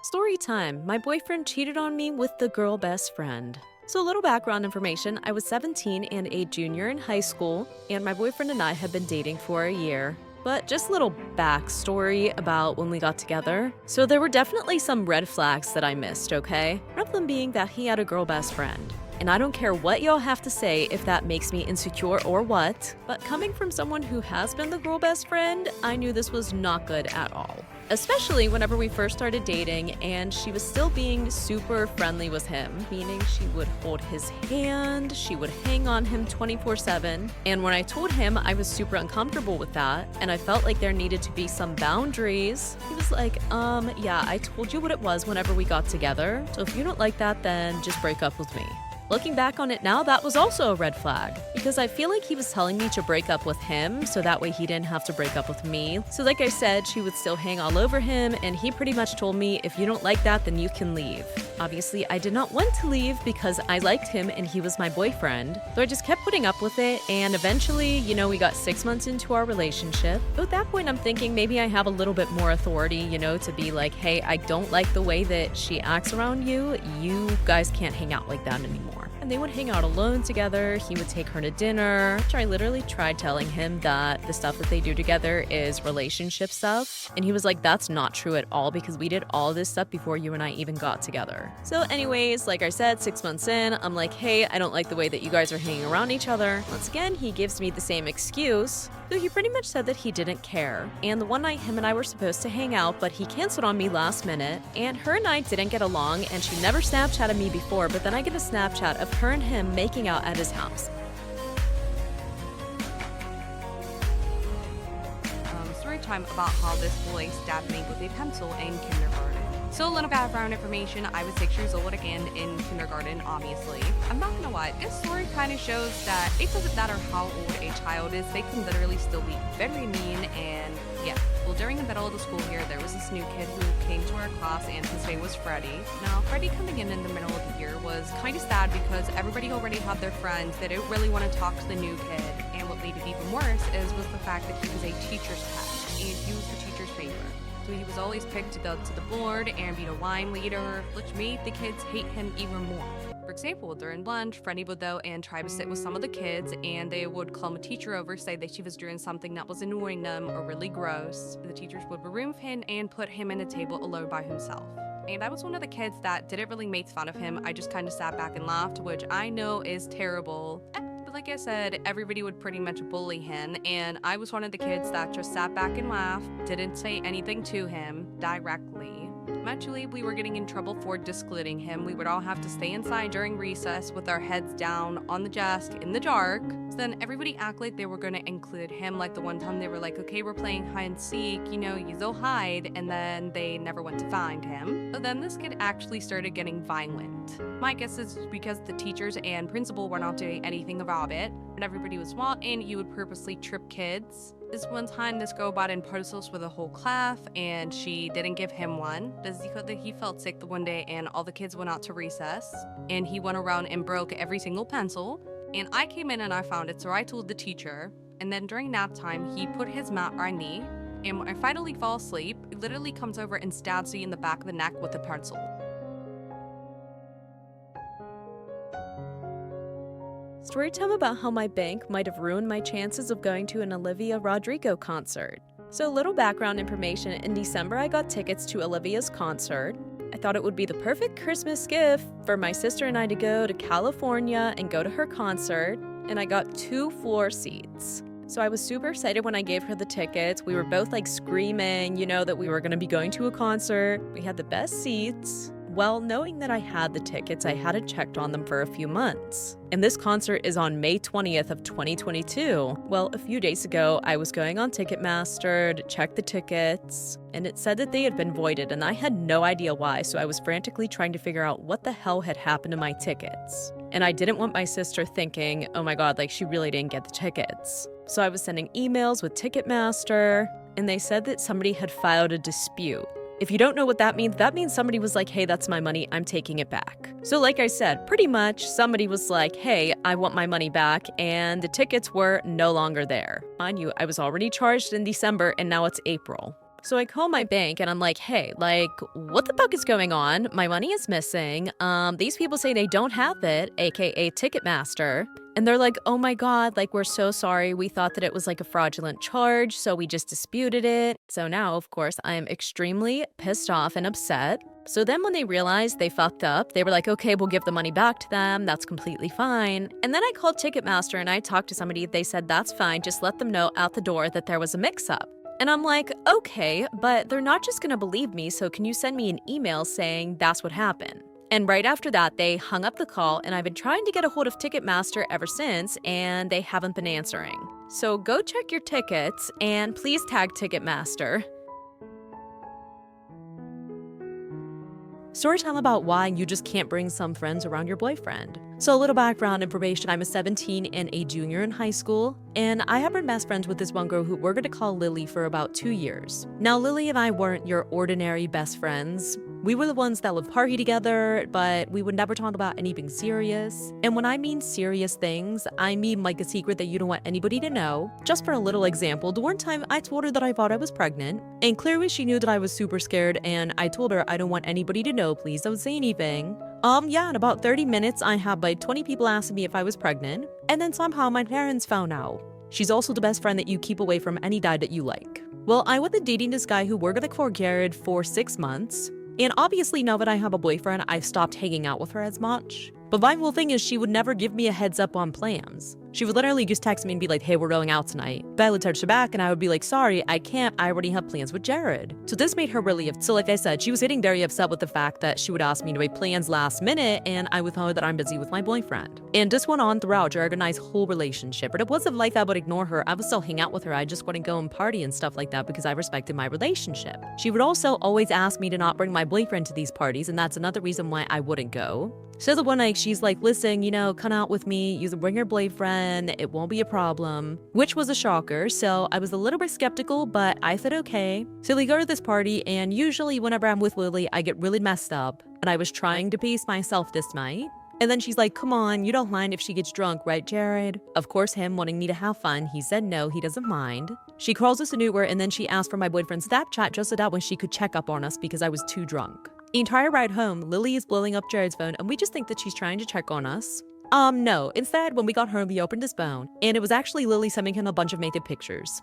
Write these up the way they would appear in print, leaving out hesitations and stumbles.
Story time. My boyfriend cheated on me with the girl best friend. So a little background information, I was 17 and a junior in high school, and my boyfriend and I had been dating for a year. But just a little backstory about when we got together. So there were definitely some red flags that I missed, okay? One of them being that he had a girl best friend. And I don't care what y'all have to say if that makes me insecure or what, but coming from someone who has been the girl best friend, I knew this was not good at all. Especially whenever we first started dating and she was still being super friendly with him, meaning she would hold his hand, she would hang on him 24/7. And when I told him I was super uncomfortable with that and I felt like there needed to be some boundaries, he was like, yeah, I told you what it was whenever we got together. So if you don't like that, then just break up with me. Looking back on it now, that was also a red flag, because I feel like he was telling me to break up with him so that way he didn't have to break up with me. So like I said, she would still hang all over him, and he pretty much told me, if you don't like that, then you can leave. Obviously, I did not want to leave because I liked him and he was my boyfriend. So I just kept putting up with it, and eventually, we got 6 months into our relationship. So at that point, I'm thinking maybe I have a little bit more authority, to be like, hey, I don't like the way that she acts around you. You guys can't hang out like that anymore. And they would hang out alone together. He would take her to dinner. I literally tried telling him that the stuff that they do together is relationship stuff. And he was like, that's not true at all because we did all this stuff before you and I even got together. So anyways, like I said, 6 months in, I'm like, hey, I don't like the way that you guys are hanging around each other. Once again, he gives me the same excuse. So he pretty much said that he didn't care. And the one night him and I were supposed to hang out, but he canceled on me last minute. And her and I didn't get along, and she never Snapchatted me before, but then I get a Snapchat of her and him making out at his house. Story time about how this boy stabbed me with a pencil in kindergarten. So a little background information, I was 6 years old again in kindergarten, obviously. I'm not gonna lie, this story kind of shows that it doesn't matter how old a child is, they can literally still be very mean. And yeah, well, during the middle of the school year, there was this new kid who came to our class and his name was Freddie. Now, Freddie coming in the middle of the year was kind of sad because everybody already had their friends. They didn't really want to talk to the new kid. And what made it even worse was the fact that he was a teacher's pet and he was the teacher's favorite. So he was always picked to go to the board and be the line leader, which made the kids hate him even more. For example, during lunch, Freddie would go and try to sit with some of the kids, and they would call a teacher over, say that she was doing something that was annoying them or really gross. The teachers would remove him and put him in a table alone by himself. And I was one of the kids that didn't really make fun of him. I just kind of sat back and laughed, which I know is terrible. But like I said, everybody would pretty much bully him, and I was one of the kids that just sat back and laughed, didn't say anything to him directly. Eventually, we were getting in trouble for disciplining him. We would all have to stay inside during recess with our heads down on the desk in the dark. So then everybody acted like they were going to include him. Like the one time they were like, okay, we're playing hide and seek, you go hide, and then they never went to find him. So then this kid actually started getting violent. My guess is because the teachers and principal were not doing anything about it, but everybody was wild and you would purposely trip kids. This one time, this girl bought in parcels for the whole class, and she didn't give him one. This is because he felt sick the one day, and all the kids went out to recess, and he went around and broke every single pencil. And I came in and I found it, so I told the teacher. And then during nap time, he put his mat on me, and when I finally fall asleep, he literally comes over and stabs me in the back of the neck with a pencil. Storytime about how my bank might have ruined my chances of going to an Olivia Rodrigo concert. So a little background information, in December I got tickets to Olivia's concert. I thought it would be the perfect Christmas gift for my sister and I to go to California and go to her concert, and I got 2 floor seats. So I was super excited when I gave her the tickets. We were both screaming, that we were going to be going to a concert. We had the best seats. Well, knowing that I had the tickets, I hadn't checked on them for a few months. And this concert is on May 20th of 2022. Well, a few days ago, I was going on Ticketmaster to check the tickets, and it said that they had been voided, and I had no idea why, so I was frantically trying to figure out what the hell had happened to my tickets. And I didn't want my sister thinking, oh my god, she really didn't get the tickets. So I was sending emails with Ticketmaster, and they said that somebody had filed a dispute. If you don't know what that means somebody was like, hey, that's my money, I'm taking it back. So like I said, pretty much somebody was like, hey, I want my money back, and the tickets were no longer there. Mind you, I was already charged in December, and now it's April. So I call my bank and I'm like, hey, like, what the fuck is going on? My money is missing. These people say they don't have it, aka Ticketmaster. And they're like, oh my God, like, we're so sorry. We thought that it was like a fraudulent charge, so we just disputed it. So now, of course, I am extremely pissed off and upset. So then when they realized they fucked up, they were like, okay, we'll give the money back to them. That's completely fine. And then I called Ticketmaster and I talked to somebody. They said, that's fine. Just let them know out the door that there was a mix-up. And I'm like, okay, but they're not just gonna believe me, so can you send me an email saying that's what happened? And right after that, they hung up the call, and I've been trying to get a hold of Ticketmaster ever since, and they haven't been answering. So go check your tickets, and please tag Ticketmaster. Story time about why you just can't bring some friends around your boyfriend. So a little background information, I'm a 17 and a junior in high school, and I have been best friends with this one girl who we're gonna call Lily for about 2 years. Now Lily and I weren't your ordinary best friends. We were the ones that would party together, but we would never talk about anything serious. And when I mean serious things, I mean like a secret that you don't want anybody to know. Just for a little example, the one time I told her that I thought I was pregnant, and clearly she knew that I was super scared, and I told her I don't want anybody to know, please don't say anything. Yeah, in about 30 minutes, I had like 20 people asking me if I was pregnant, and then somehow my parents found out. She's also the best friend that you keep away from any guy that you like. Well, I was dating this guy who we're gonna call Garrett for 6 months. And obviously now that I have a boyfriend, I've stopped hanging out with her as much. But my whole thing is she would never give me a heads up on plans. She would literally just text me and be like, hey, we're going out tonight. But I would text her back and I would be like, sorry, I can't. I already have plans with Jared. So this made her really upset. So like I said, she was getting very upset with the fact that she would ask me to make plans last minute and I would tell her that I'm busy with my boyfriend. And this went on throughout Jared and I's whole relationship. But it wasn't like I would ignore her. I would still hang out with her. I just wouldn't go and party and stuff like that because I respected my relationship. She would also always ask me to not bring my boyfriend to these parties, and that's another reason why I wouldn't go. So the one night she's like, listen, come out with me. You can bring your boyfriend. It won't be a problem, which was a shocker. So I was a little bit skeptical, but I said, okay. So we go to this party, and usually whenever I'm with Lily, I get really messed up, and I was trying to pace myself this night. And then she's like, come on, you don't mind if she gets drunk, right, Jared? Of course, him wanting me to have fun, he said no, he doesn't mind. She calls us an Uber, and then she asked for my boyfriend's Snapchat just so that way she could check up on us because I was too drunk. The entire ride home, Lily is blowing up Jared's phone, and we just think that she's trying to check on us. No. Instead, when we got home, we opened his phone, and it was actually Lily sending him a bunch of naked pictures.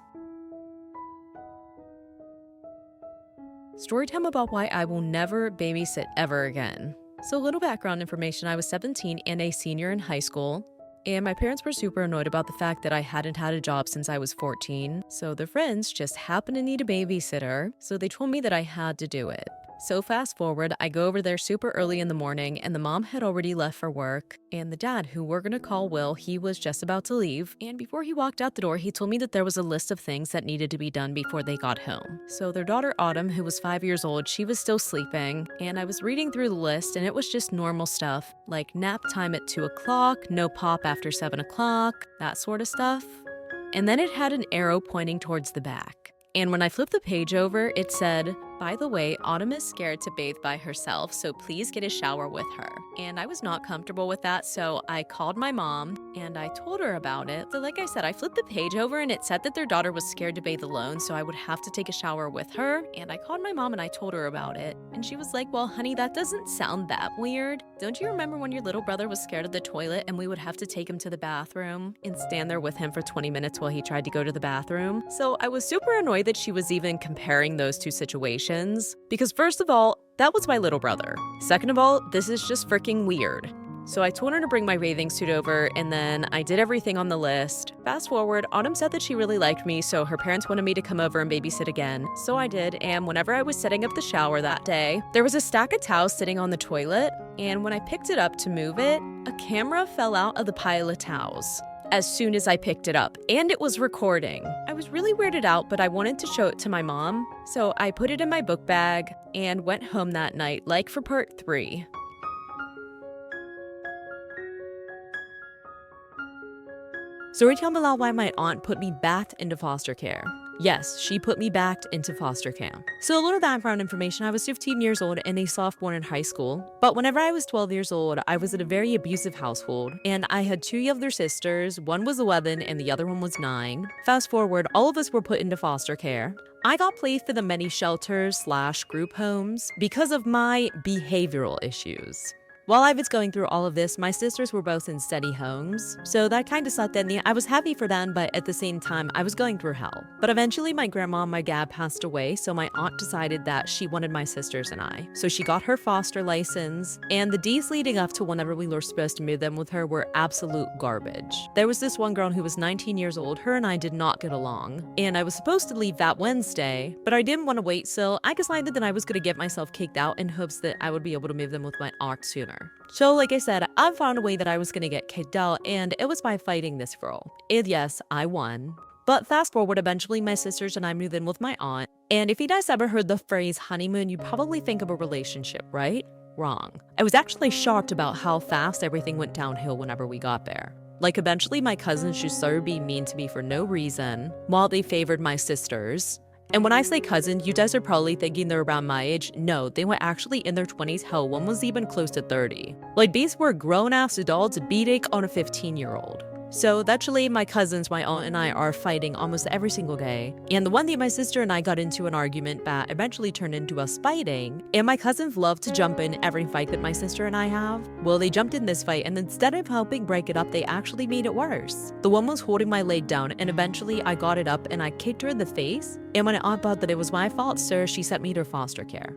Storytime about why I will never babysit ever again. So a little background information, I was 17 and a senior in high school. And my parents were super annoyed about the fact that I hadn't had a job since I was 14. So their friends just happened to need a babysitter, so they told me that I had to do it. So fast forward, I go over there super early in the morning, and the mom had already left for work. And the dad, who we're gonna call Will, he was just about to leave. And before he walked out the door, he told me that there was a list of things that needed to be done before they got home. So their daughter Autumn, who was 5 years old, she was still sleeping. And I was reading through the list, and it was just normal stuff, like nap time at 2 o'clock, no pop after 7 o'clock, that sort of stuff. And then it had an arrow pointing towards the back. And when I flipped the page over, it said, by the way, Autumn is scared to bathe by herself, so please get a shower with her. And I was not comfortable with that, so I called my mom and I told her about it. So like I said, I flipped the page over and it said that their daughter was scared to bathe alone, so I would have to take a shower with her. And I called my mom and I told her about it. And she was like, well, honey, that doesn't sound that weird. Don't you remember when your little brother was scared of the toilet and we would have to take him to the bathroom and stand there with him for 20 minutes while he tried to go to the bathroom? So I was super annoyed that she was even comparing those two situations. Because first of all, that was my little brother. Second of all, this is just freaking weird. So I told her to bring my bathing suit over, and then I did everything on the list. Fast forward, Autumn said that she really liked me, so her parents wanted me to come over and babysit again. So I did, and whenever I was setting up the shower that day, there was a stack of towels sitting on the toilet, and when I picked it up to move it, a camera fell out of the pile of towels as soon as I picked it up, and it was recording. I was really weirded out, but I wanted to show it to my mom, so I put it in my book bag and went home that night, like for part 3. Story time about why my aunt put me back into foster care. Yes, she put me back into foster camp. So a little background information, I was 15 years old and a sophomore in high school. But whenever I was 12 years old, I was in a very abusive household. And I had two younger sisters, one was 11 and the other one was 9. Fast forward, all of us were put into foster care. I got placed in the many shelters/group homes because of my behavioral issues. While I was going through all of this, my sisters were both in steady homes, so that kind of sucked in the I was happy for them, but at the same time, I was going through hell. But eventually, my grandma and my dad passed away, so my aunt decided that she wanted my sisters and I. So she got her foster license, and the days leading up to whenever we were supposed to move them with her were absolute garbage. There was this one girl who was 19 years old, her and I did not get along, and I was supposed to leave that Wednesday, but I didn't want to wait, so I decided that I was going to get myself kicked out in hopes that I would be able to move them with my aunt sooner. So like I said, I found a way that I was gonna get kicked out, and it was by fighting this girl. And yes, I won. But fast forward, eventually my sisters and I moved in with my aunt. And if you guys ever heard the phrase honeymoon, you probably think of a relationship, right? Wrong. I was actually shocked about how fast everything went downhill whenever we got there. Like eventually my cousins just started being mean to me for no reason, while they favored my sisters. And when I say cousins, you guys are probably thinking they're around my age. No, they were actually in their 20s. Hell, one was even close to 30. Like, these were grown-ass adults beating on a 15-year-old. So eventually, my cousins, my aunt, and I are fighting almost every single day. And the one day my sister and I got into an argument that eventually turned into us fighting. And my cousins love to jump in every fight that my sister and I have. Well, they jumped in this fight, and instead of helping break it up, they actually made it worse. The one was holding my leg down, and eventually I got it up and I kicked her in the face. And when I aunt thought that it was my fault, sir, she sent me to foster care.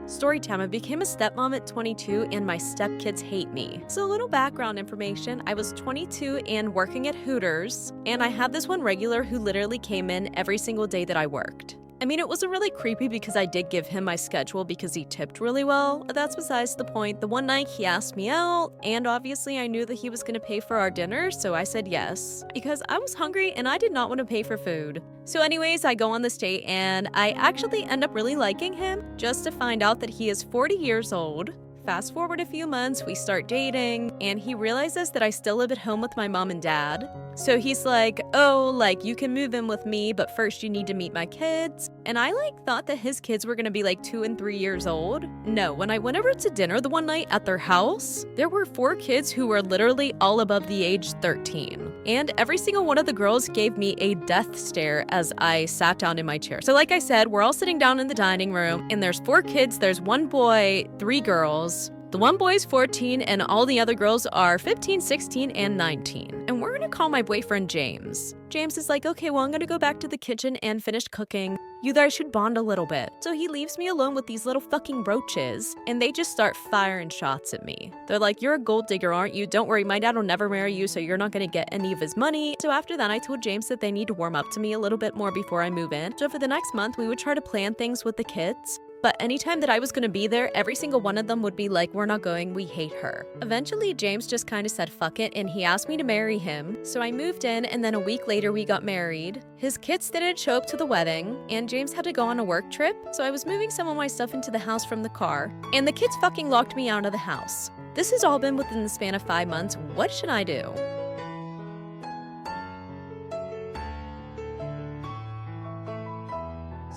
Storytime, I became a stepmom at 22 and my stepkids hate me. So a little background information, I was 22 and working at Hooters, and I had this one regular who literally came in every single day that I worked. I mean, it wasn't really creepy because I did give him my schedule because he tipped really well, but that's besides the point. The one night he asked me out, and obviously I knew that he was gonna pay for our dinner, so I said yes, because I was hungry and I did not want to pay for food. So anyways, I go on this date and I actually end up really liking him, just to find out that he is 40 years old. Fast forward a few months, we start dating, and he realizes that I still live at home with my mom and dad. So he's like, oh, like, you can move in with me, but first you need to meet my kids. And I thought that his kids were gonna be 2 and 3 years old. No, when I went over to dinner the one night at their house, there were 4 kids who were literally all above the age 13. And every single one of the girls gave me a death stare as I sat down in my chair. So like I said, we're all sitting down in the dining room, and there's 4 kids, there's 1 boy, 3 girls. The one boy's 14 and all the other girls are 15, 16, and 19. And we're gonna call my boyfriend James. James is like, okay, well, I'm gonna go back to the kitchen and finish cooking. You guys should bond a little bit. So he leaves me alone with these little fucking roaches, and they just start firing shots at me. They're like, you're a gold digger, aren't you? Don't worry, my dad will never marry you, so you're not gonna get any of his money. So after that, I told James that they need to warm up to me a little bit more before I move in. So for the next month, we would try to plan things with the kids. But anytime that I was gonna be there, every single one of them would be like, we're not going, we hate her. Eventually, James just kind of said fuck it, and he asked me to marry him. So I moved in, and then a week later we got married. His kids didn't show up to the wedding, and James had to go on a work trip, so I was moving some of my stuff into the house from the car, and the kids fucking locked me out of the house. This has all been within the span of 5 months. What should I do?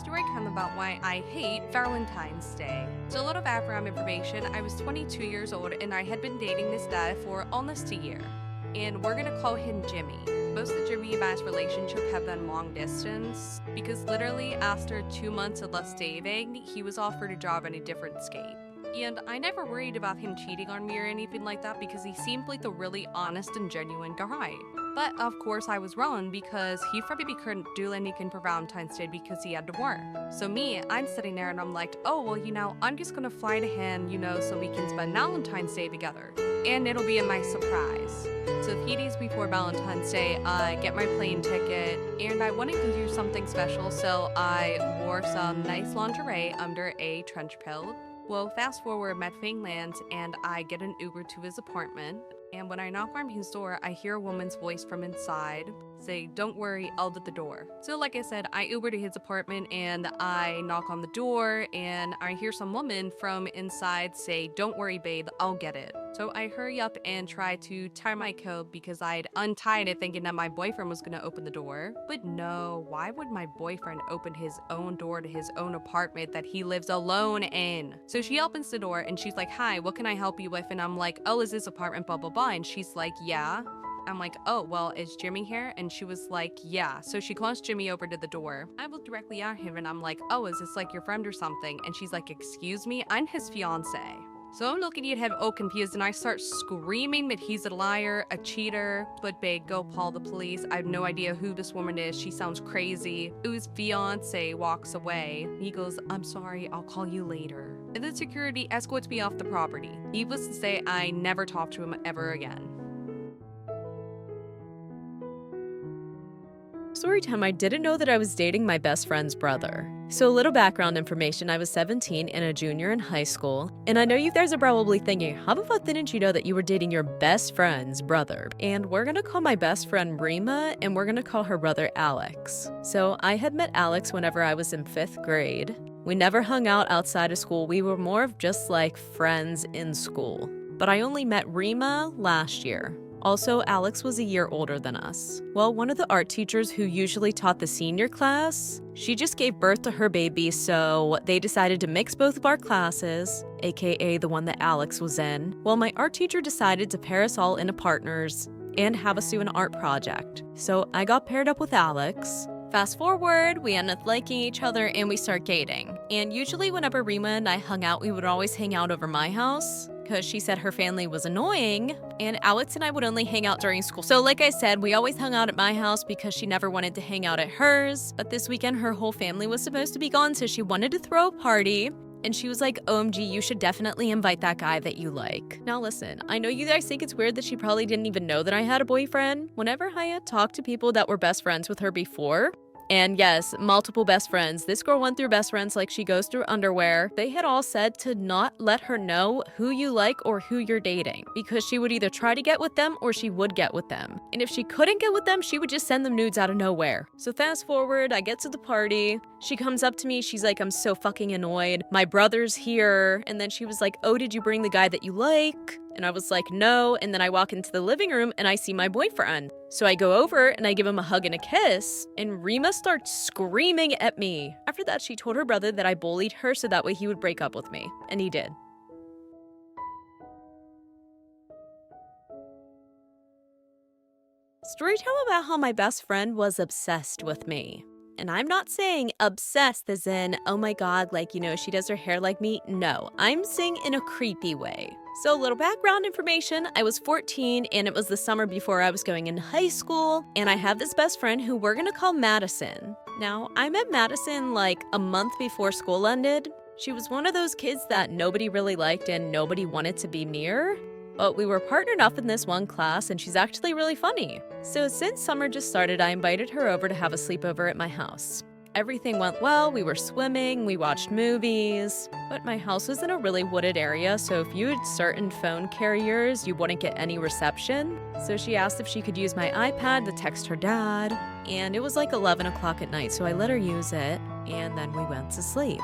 Story time about why I hate Valentine's Day. So a little background information, I was 22 years old and I had been dating this guy for almost a year. And we're gonna call him Jimmy. Most of Jimmy and I's relationship have been long distance because literally after 2 months of us dating, he was offered a job in a different state. And I never worried about him cheating on me or anything like that because he seemed like a really honest and genuine guy. But of course I was wrong because he probably couldn't do anything for Valentine's Day because he had to work. So me, I'm sitting there and I'm like, oh, well, I'm just gonna fly to him, so we can spend Valentine's Day together. And it'll be a nice surprise. So a few days before Valentine's Day, I get my plane ticket and I wanted to do something special, so I wore some nice lingerie under a trench coat. Well, fast forward, my plane lands and I get an Uber to his apartment. And when I knock on his door, I hear a woman's voice from inside say, don't worry, I'll do the door. So like I said, I Uber to his apartment and I knock on the door and I hear some woman from inside say, don't worry babe, I'll get it. So I hurry up and try to tie my coat because I'd untied it thinking that my boyfriend was gonna open the door. But no, why would my boyfriend open his own door to his own apartment that he lives alone in? So she opens the door and she's like, hi, what can I help you with? And I'm like, oh, is this apartment blah blah blah? And she's like, yeah. I'm like, oh, well, is Jimmy here? And she was like, yeah. So she calls Jimmy over to the door. I look directly at him and I'm like, oh, is this like your friend or something? And she's like, excuse me, I'm his fiance. So I'm looking at him all confused and I start screaming that he's a liar, a cheater. But babe, go call the police. I have no idea who this woman is. She sounds crazy. Whose fiance walks away. He goes, I'm sorry, I'll call you later. And then security escorts me off the property. Needless to say, I never talked to him ever again. Storytime, I didn't know that I was dating my best friend's brother. So a little background information, I was 17 and a junior in high school. And I know you guys are probably thinking, how the fuck didn't you know that you were dating your best friend's brother? And we're gonna call my best friend Rima and we're gonna call her brother Alex. So I had met Alex whenever I was in 5th grade. We never hung out outside of school. We were more of just like friends in school. But I only met Rima last year. Also, Alex was a year older than us. Well, one of the art teachers who usually taught the senior class, she just gave birth to her baby, so they decided to mix both of our classes, aka the one that Alex was in. Well, my art teacher decided to pair us all into partners and have us do an art project. So I got paired up with Alex. Fast forward, we end up liking each other and we start dating. And usually whenever Rima and I hung out, we would always hang out over my house because she said her family was annoying, and Alex and I would only hang out during school. So like I said, we always hung out at my house because she never wanted to hang out at hers. But this weekend, her whole family was supposed to be gone, so she wanted to throw a party. And she was like, OMG, you should definitely invite that guy that you like. Now listen, I know you guys think it's weird that she probably didn't even know that I had a boyfriend. Whenever I had talked to people that were best friends with her before, and yes, multiple best friends. This girl went through best friends like she goes through underwear. They had all said to not let her know who you like or who you're dating because she would either try to get with them or she would get with them. And if she couldn't get with them, she would just send them nudes out of nowhere. So fast forward, I get to the party. She comes up to me. She's like, I'm so fucking annoyed. My brother's here. And then she was like, oh, did you bring the guy that you like? And I was like, no. And then I walk into the living room and I see my boyfriend. So I go over and I give him a hug and a kiss, and Rima starts screaming at me. After that, she told her brother that I bullied her so that way he would break up with me. And he did. Storytime about how my best friend was obsessed with me. And I'm not saying obsessed as in, oh my god, like, she does her hair like me. No, I'm saying in a creepy way. So a little background information, I was 14 and it was the summer before I was going into high school, and I have this best friend who we're gonna call Madison. Now, I met Madison like a month before school ended. She was one of those kids that nobody really liked and nobody wanted to be near. But we were partnered up in this one class and she's actually really funny. So since summer just started, I invited her over to have a sleepover at my house. Everything went well, we were swimming, we watched movies, but my house was in a really wooded area, so if you had certain phone carriers, you wouldn't get any reception. So she asked if she could use my iPad to text her dad, and it was like 11 o'clock at night, so I let her use it, and then we went to sleep.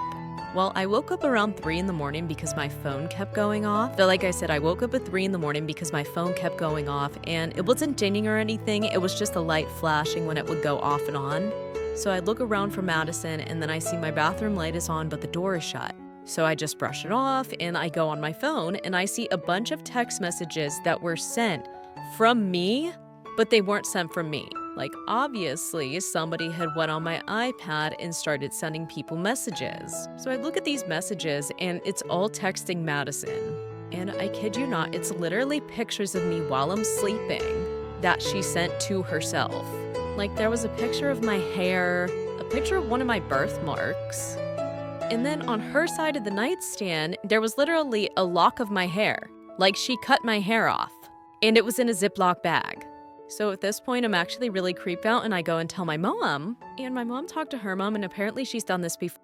Well, I woke up around 3 in the morning because my phone kept going off. But like I said, I woke up at 3 in the morning because my phone kept going off, and it wasn't dinging or anything, it was just a light flashing when it would go off and on. So I look around for Madison, and then I see my bathroom light is on, but the door is shut. So I just brush it off, and I go on my phone, and I see a bunch of text messages that were sent from me, but they weren't sent from me. Like, obviously, somebody had went on my iPad and started sending people messages. So I look at these messages, and it's all texting Madison. And I kid you not, it's literally pictures of me while I'm sleeping that she sent to herself. Like, there was a picture of my hair, a picture of one of my birthmarks, and then on her side of the nightstand, there was literally a lock of my hair. Like, she cut my hair off, and it was in a Ziploc bag. So at this point, I'm actually really creeped out, and I go and tell my mom, and my mom talked to her mom, and apparently she's done this before.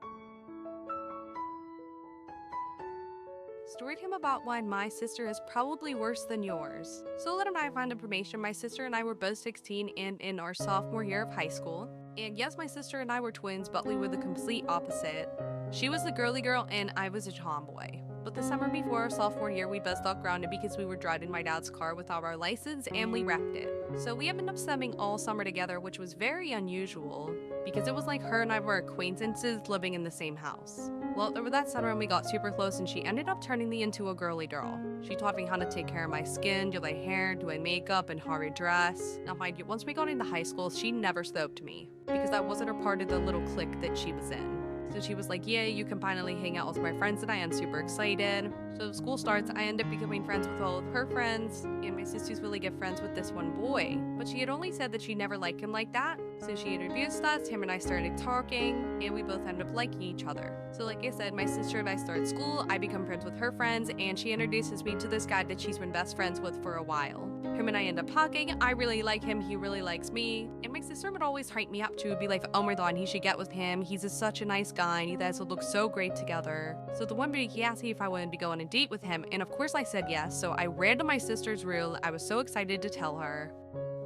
Storytime about why my sister is probably worse than yours. So let I find information. My sister and I were both 16 and in our sophomore year of high school. And yes, my sister and I were twins, but we were the complete opposite. She was the girly girl and I was a tomboy. But the summer before our sophomore year, we both got grounded because we were driving my dad's car without our license and we wrecked it. So we ended up spending all summer together, which was very unusual because it was like her and I were acquaintances living in the same house. Well, over that summer we got super close and she ended up turning me into a girly girl. She taught me how to take care of my skin, do my hair, do my makeup, and how to dress. Now mind you, once we got into high school, she never spoke to me because that wasn't a part of the little clique that she was in. So she was like, yeah, you can finally hang out with my friends, and I am super excited. So school starts, I end up becoming friends with all of her friends, and my sister's really good friends with this one boy. But she had only said that she never liked him like that. So she introduced us, him and I started talking, and we both ended up liking each other. So like I said, my sister and I start school, I become friends with her friends, and she introduces me to this guy that she's been best friends with for a while. Him and I end up hugging, I really like him, he really likes me, and my sister would always hype me up to be like, oh my god, he should get with him, he's such a nice guy, and you guys would look so great together. So the one day he asked me if I wanted to go on a date with him, and of course I said yes, so I ran to my sister's room, I was so excited to tell her.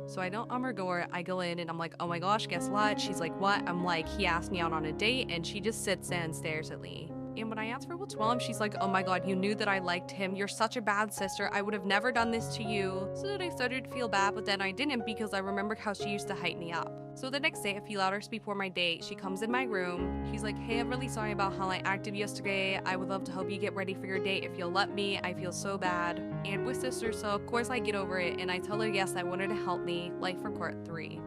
So I don't her door, I go in and I'm like, oh my gosh, guess what? She's like, what? I'm like, he asked me out on a date, and she just sits and stares at me. And when I asked her what's wrong, she's like, oh my god, you knew that I liked him. You're such a bad sister. I would have never done this to you. So then I started to feel bad, but then I didn't because I remembered how she used to hype me up. So the next day, a few hours before my date, she comes in my room. She's like, hey, I'm really sorry about how I acted yesterday. I would love to help you get ready for your date if you'll let me. I feel so bad. And we're sisters, so of course I get over it, and I tell her yes, I want her to help me, like for part 3.